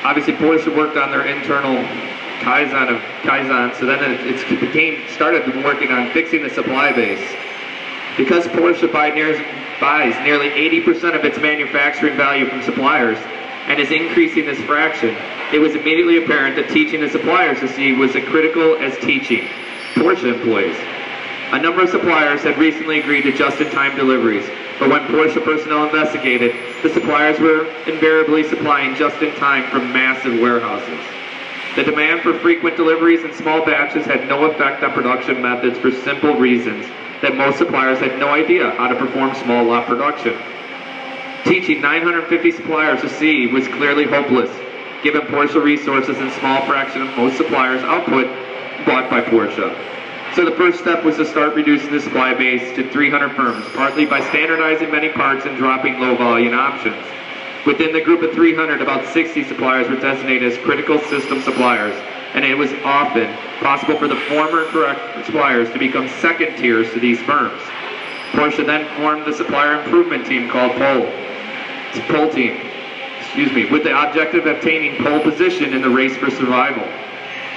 Obviously, Porsche worked on their internal Kaizen, so then it started working on fixing the supply base. Because Porsche buys nearly 80% of its manufacturing value from suppliers and is increasing this fraction, it was immediately apparent that teaching the suppliers to see was as critical as teaching Porsche employees. A number of suppliers had recently agreed to just-in-time deliveries, but when Porsche personnel investigated, the suppliers were invariably supplying just-in-time from massive warehouses. The demand for frequent deliveries in small batches had no effect on production methods for simple reasons that most suppliers had no idea how to perform small lot production. Teaching 950 suppliers to see was clearly hopeless, given Porsche resources and small fraction of most suppliers' output bought by Porsche. So the first step was to start reducing the supply base to 300 firms, partly by standardizing many parts and dropping low-volume options. Within the group of 300, about 60 suppliers were designated as critical system suppliers, and it was often possible for the former correct suppliers to become second tiers to these firms. Porsche then formed the supplier improvement team called Pole Team, with the objective of obtaining pole position in the race for survival.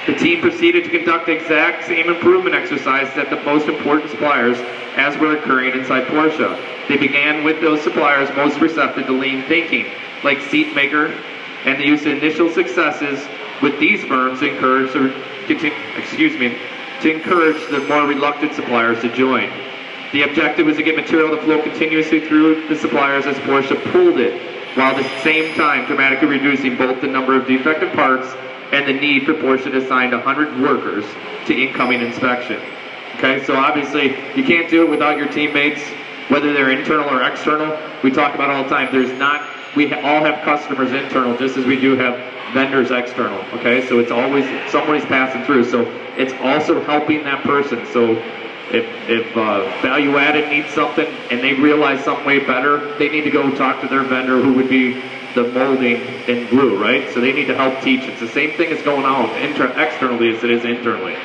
The team proceeded to conduct the exact same improvement exercises at the most important suppliers as were occurring inside Porsche. They began with those suppliers most receptive to lean thinking, like Seatmaker, and the use of initial successes with these firms to encourage the more reluctant suppliers to join. The objective was to get material to flow continuously through the suppliers as Porsche pulled it, while at the same time dramatically reducing both the number of defective parts and the need for Porsche to assign 100 workers to incoming inspection. Okay, so obviously you can't do it without your teammates, whether they're internal or external. We talk about it all the time. We all have customers internal, just as we do have vendors external. Okay, so it's always somebody's passing through. So it's also helping that person. So if value added needs something and they realize something way better, they need to go talk to their vendor, who would be the molding and glue, right? So they need to help teach. It's the same thing as going out externally as it is internally.